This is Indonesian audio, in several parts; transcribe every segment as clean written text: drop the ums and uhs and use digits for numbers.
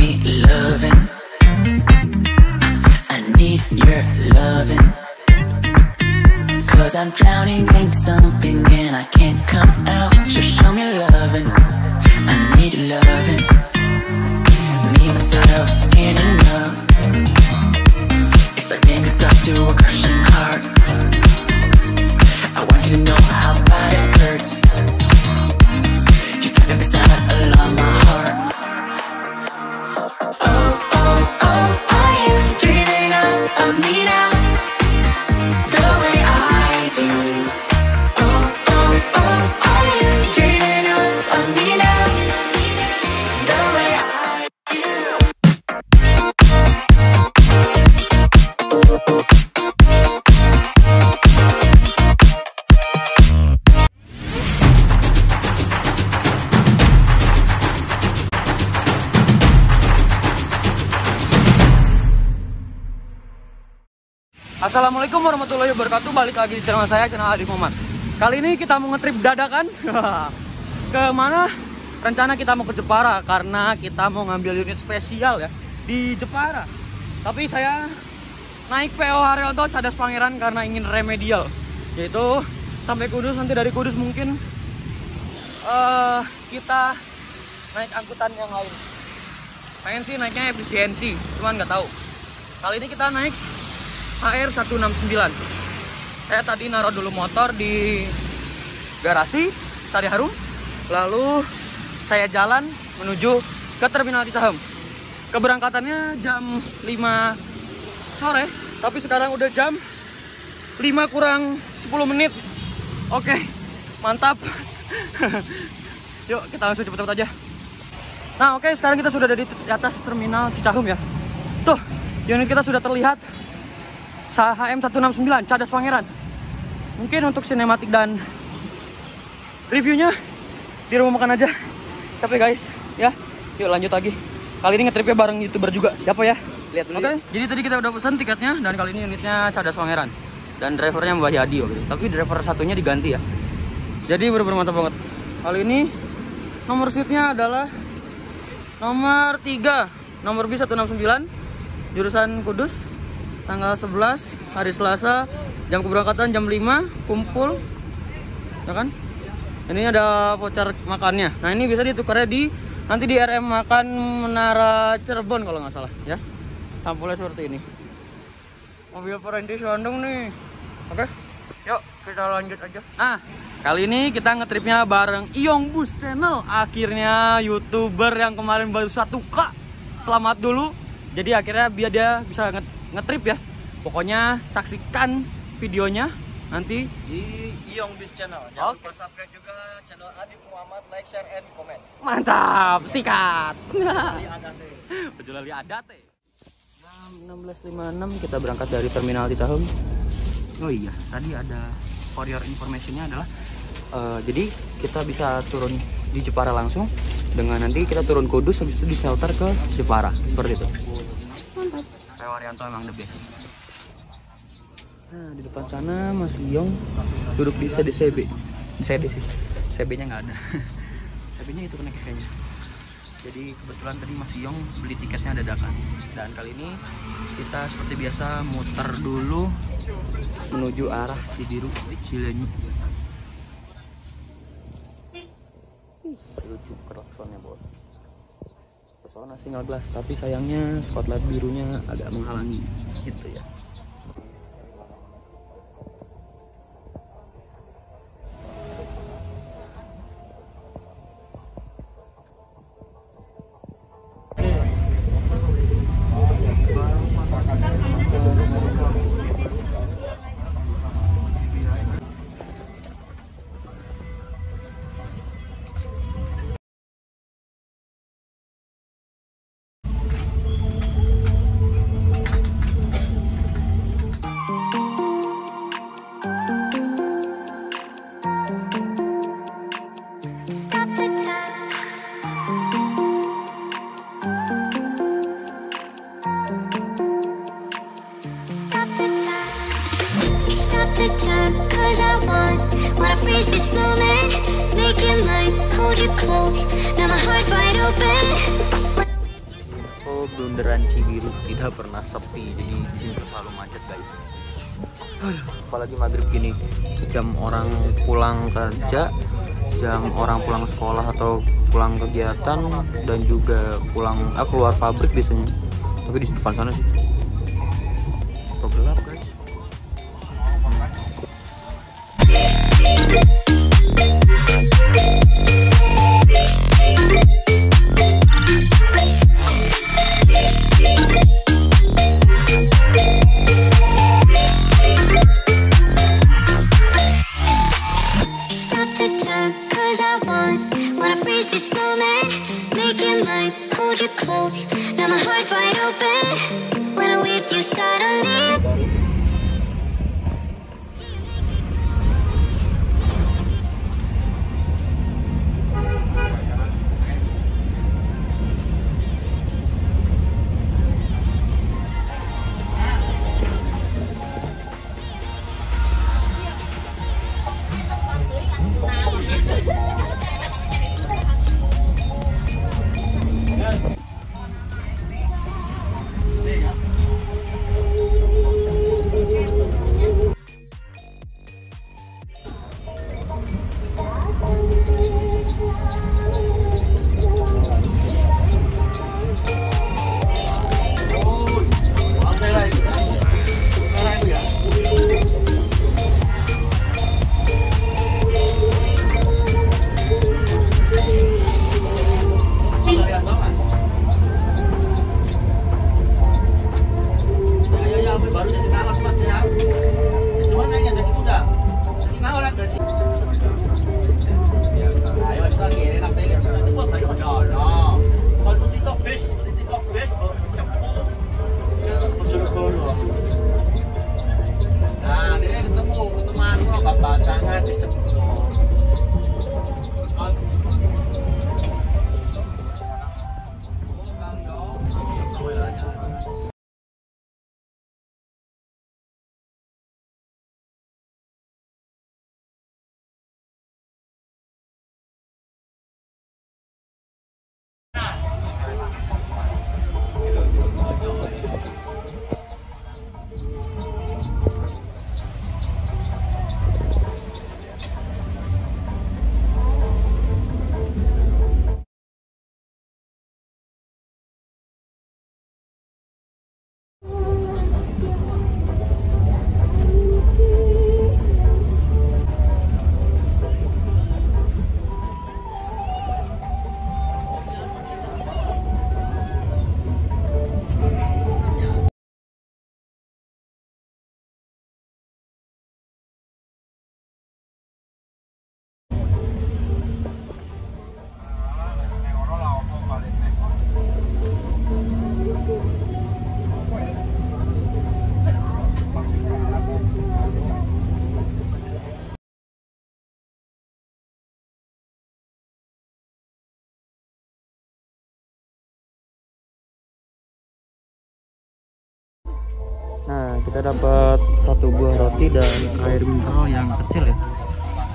me loving. I need your loving. Cause I'm drowning in something and I can't come out. So show me loving. I need your loving. Me, myself, ain't enough. It's like being hooked up to a crushing heart. I want you to know how bad it hurts. You keep it beside along my heart. Oh, oh, oh, are you dreaming of me now? The way I do. Oh, oh, oh, are you dreaming of me now? The way I do. Assalamualaikum warahmatullahi wabarakatuh. Balik lagi di channel saya, channel Adi Muhammad. Kali ini kita mau ngetrip dadakan. Ke mana? Rencana kita mau ke Jepara karena kita mau ngambil unit spesial ya di Jepara. Tapi saya naik PO Haryanto Cadas Pangeran karena ingin remedial, yaitu sampai Kudus. Nanti dari Kudus mungkin kita naik angkutan yang lain. Pengen sih naiknya efisiensi, cuman nggak tahu. Kali ini kita naik HR 169. Saya tadi naruh dulu motor di garasi Sari Harum, lalu saya jalan menuju ke Terminal Cicahem. Keberangkatannya jam 5 sore, tapi sekarang udah jam 5 kurang 10 menit. Oke, mantap. Yuk kita langsung cepet-cepet aja. Nah oke, sekarang kita sudah ada di atas Terminal Cicahem ya. Tuh, unit kita sudah terlihat. HM 169 Cadas Pangeran. Mungkin untuk sinematik dan reviewnya di rumah makan aja. Capek guys ya. Yuk lanjut lagi. Kali ini ngetripnya bareng YouTuber juga. Siapa ya? Lihat dulu. Oke, jadi tadi kita udah pesan tiketnya dan kali ini unitnya Cadas Pangeran. Dan drivernya Mbak Yadi. Tapi driver satunya diganti ya. Jadi bener-bener mantap banget. Kali ini nomor seatnya adalah nomor 3, nomor B169, jurusan Kudus. Tanggal 11 hari Selasa, jam keberangkatan jam 5, kumpul ya kan. Ini ada voucher makannya. Nah ini bisa ditukarnya nanti di RM Makan Menara Cirebon kalau nggak salah ya. Sampulnya seperti ini. Mobil perintis Bandung nih. Oke, yuk kita lanjut aja. Nah kali ini kita ngetripnya bareng Iyong Bus Channel. Akhirnya YouTuber yang kemarin baru 1K, selamat dulu. Jadi akhirnya biar dia bisa ngetrip ya. Pokoknya saksikan videonya nanti di Iyong Bus Channel. Jangan lupa subscribe juga channel Adi Muhammad, like, share, and comment. Mantap, sikat. Bejulali adate. Jam 16.56 kita berangkat dari Terminal Cicahem. Oh iya, tadi ada for your information-nya adalah jadi kita bisa turun di Jepara langsung dengan nanti kita turun Kudus, habis itu di shelter ke Jepara. Seperti itu. Mantap. Saya Haryanto emang the best. Nah di depan sana Mas Iyong duduk di CDCB. CD sih, CB nya nggak ada. CB nya itu kayaknya. Jadi kebetulan tadi Mas Iyong beli tiketnya dadakan. Dan kali ini kita seperti biasa muter dulu menuju arah Cibiru, Cileunyi. Lucu klaksonnya bos. Pesona single glass, tapi sayangnya spotlight birunya agak menghalangi gitu ya. the time, cause I wanna freeze this moment, make it mine, hold you close, now my heart's wide open. Bundaran Cibiru tidak pernah sepi, jadi di sini tuh selalu macet guys. Apalagi maghrib gini, jam orang pulang kerja, jam orang pulang sekolah atau pulang kegiatan, dan juga pulang keluar pabrik biasanya. Tapi di depan sana sih gelap guys. Wanna freeze this moment, make it mine, hold you close. Now my heart's wide open when I'm with you suddenly. Nah, kita dapat 1 buah roti dan air mineral yang kecil ya.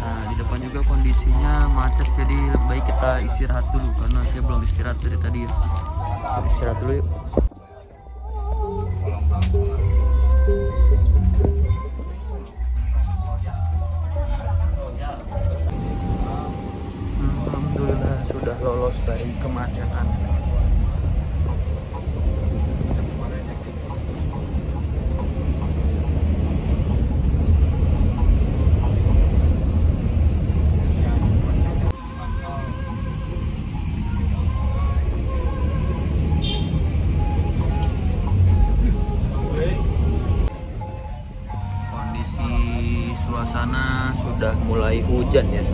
Nah, di depan juga kondisinya macet, jadi lebih baik kita istirahat dulu karena saya belum istirahat dari tadi ya. Kita istirahat dulu yuk. Alhamdulillah sudah lolos dari kemacetan. Suasana sudah mulai hujan ya.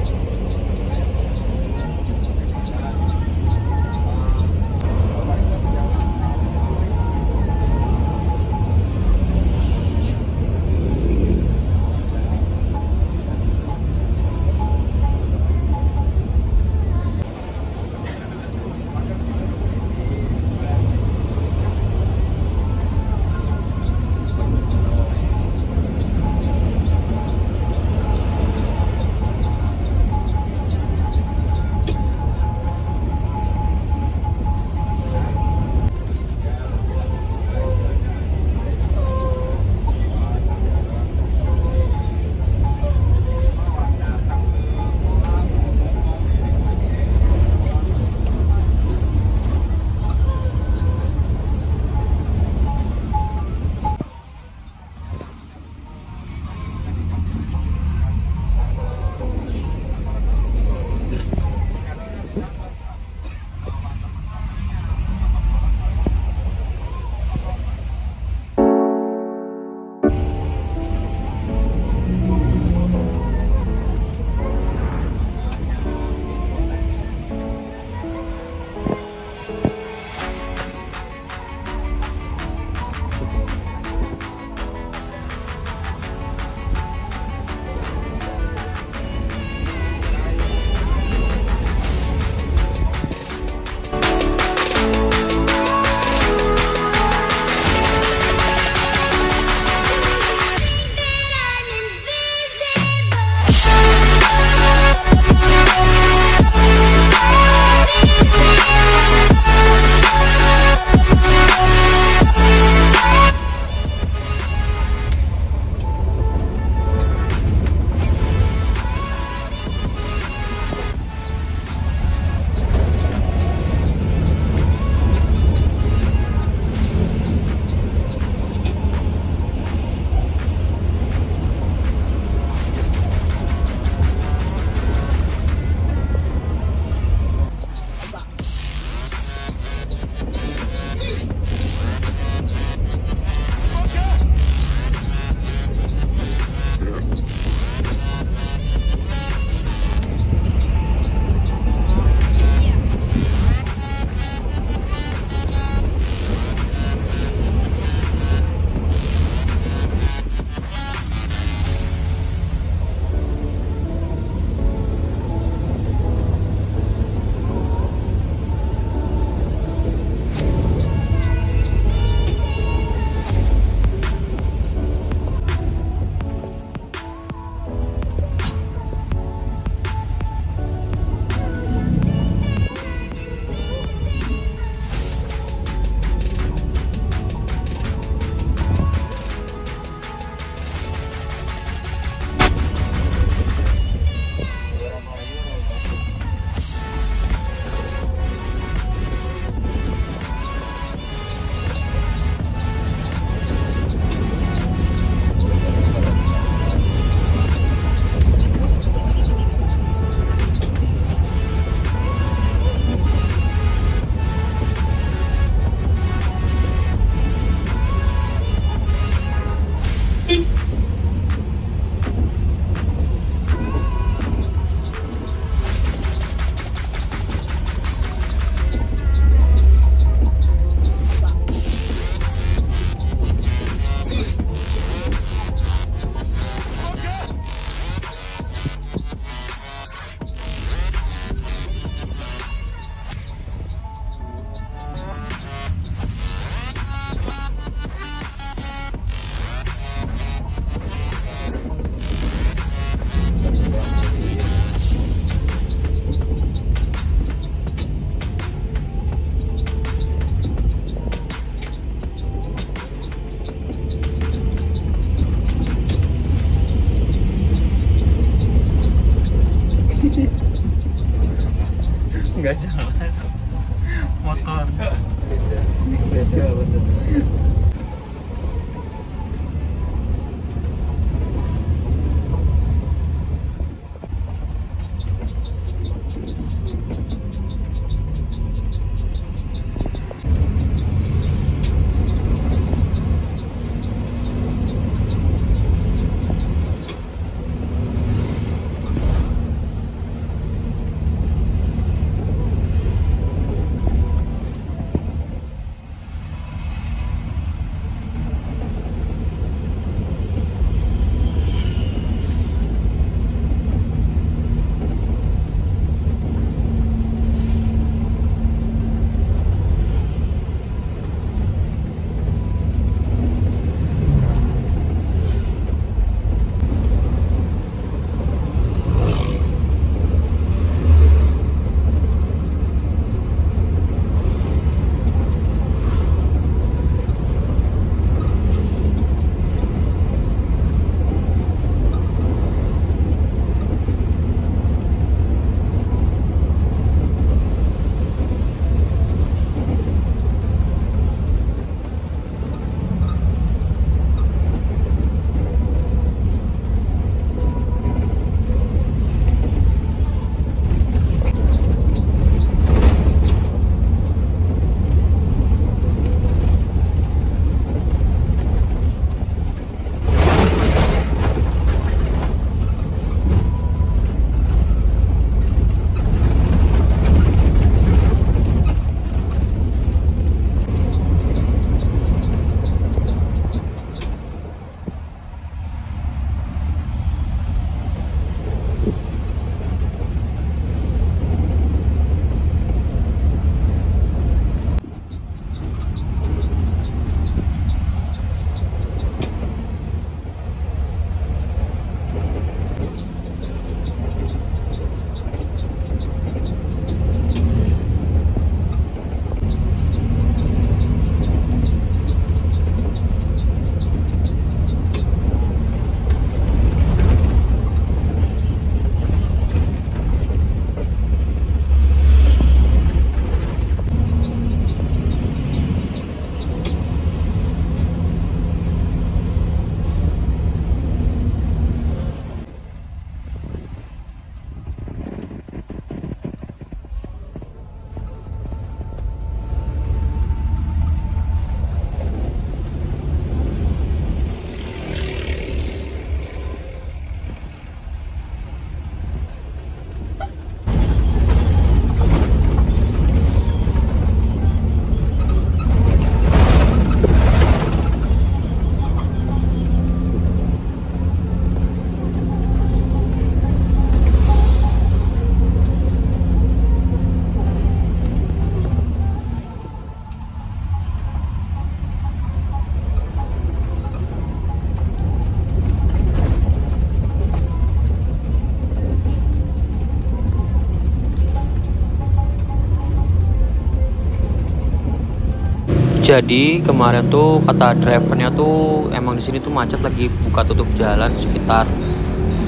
Jadi kemarin tuh kata drivernya tuh emang di sini tuh macet, lagi buka tutup jalan sekitar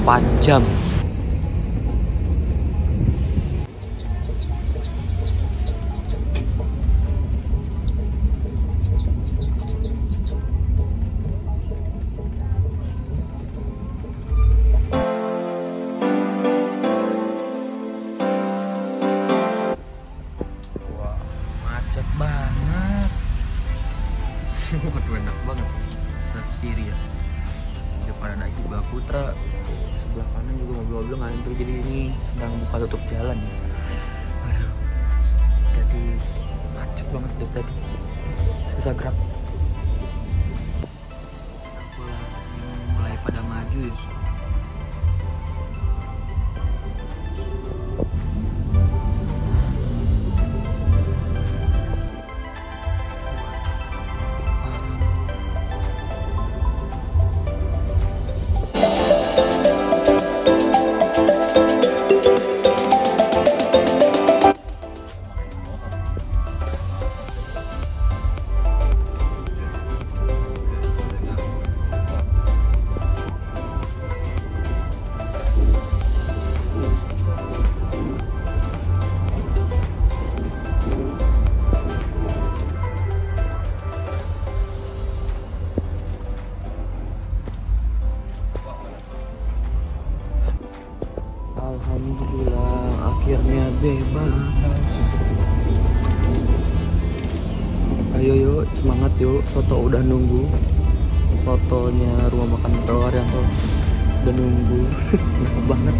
4 jam. Wah, macet banget. Waduh, enak banget. Sebelah kiri ya, depan ada Hiba Putra, sebelah kanan juga mobil-mobil ngantri. Jadi ini sedang buka tutup jalan ya. Aduh, jadi macet banget dari tadi, susah gerak. Mulai pada maju ya. Alhamdulillah, akhirnya bebas. Ayo yuk, semangat yuk. Soto udah nunggu. Sotonya rumah makan Haryanto udah nunggu. Enak banget.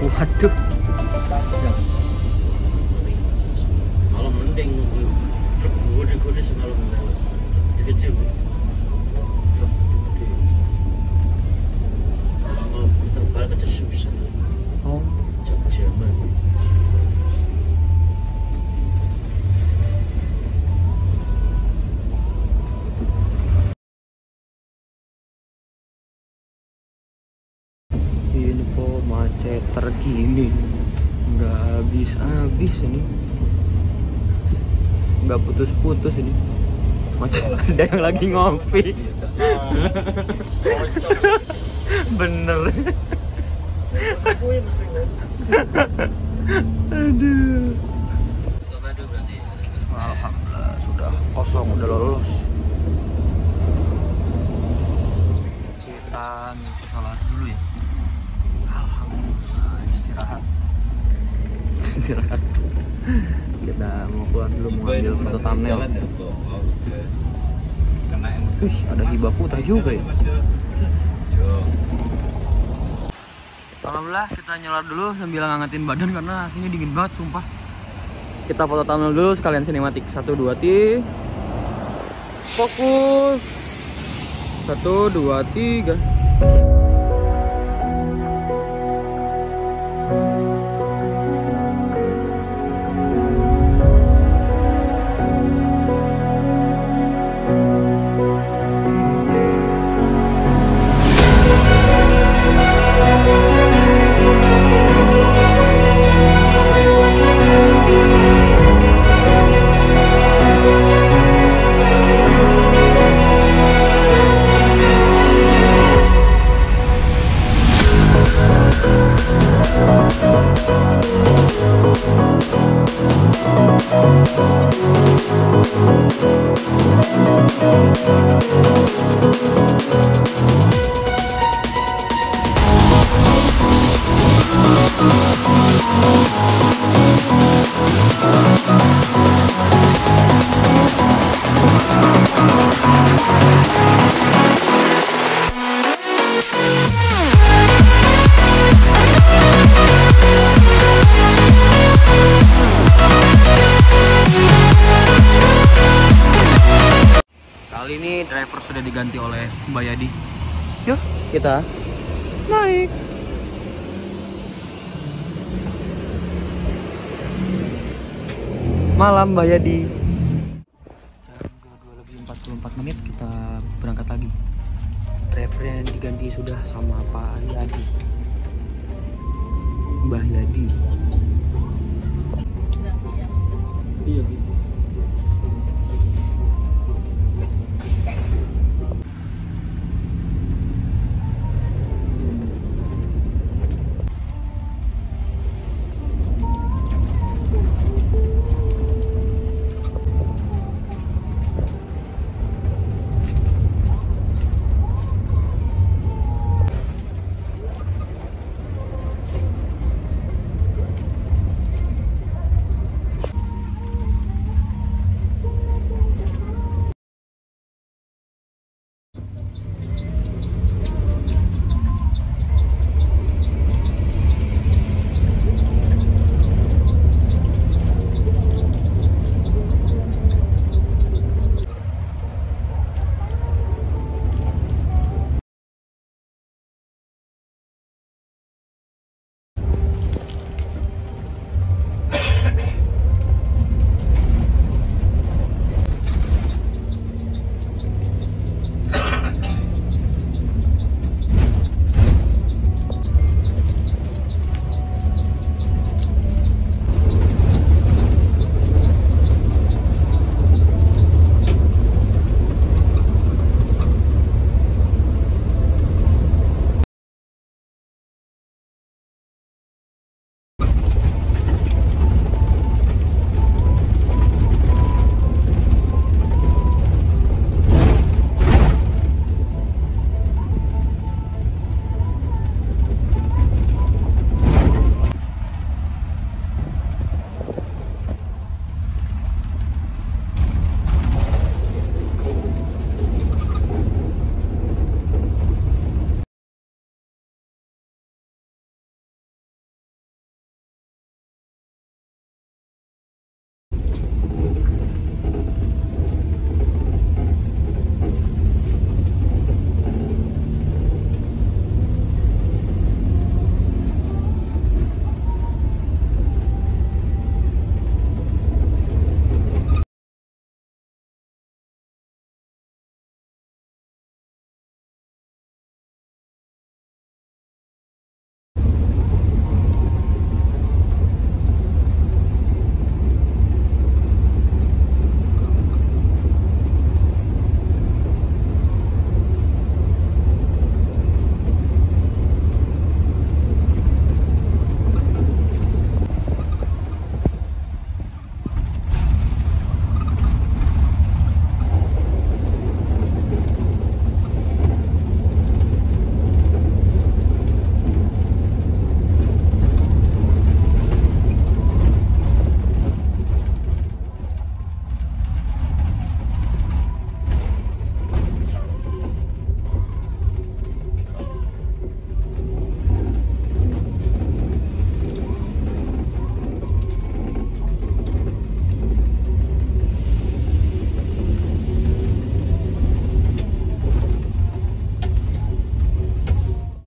Waduh, malah mending gede-gede semalam kecil. Kalau terbalik aja susah. oh, Jam-jaman. info macet terkini, nggak habis-habis ini, nggak putus-putus ini. Macet, ada yang lagi ngopi. Bener. Aduh. Alhamdulillah sudah kosong, udah lolos. Kita ngisi sholat dulu ya. Alhamdulillah, istirahat. Kita mau keluar dulu, mau ambil foto thumbnail. Wih, ada Hiba Putra juga ya. Alhamdulillah, kita nyelar dulu sambil ngangetin badan karena aslinya dingin banget, sumpah. Kita foto thumbnail dulu sekalian sinematik. 1, 2, 3. Fokus. 1, 2, 3. Kali ini driver sudah diganti oleh Mbak Yadi. Yuk, kita naik. Malam Mbak Yadi. Jam 2:44 menit kita berangkat lagi. Drivernya diganti sudah sama Pak Yadi. Mbah Yadi. Iya.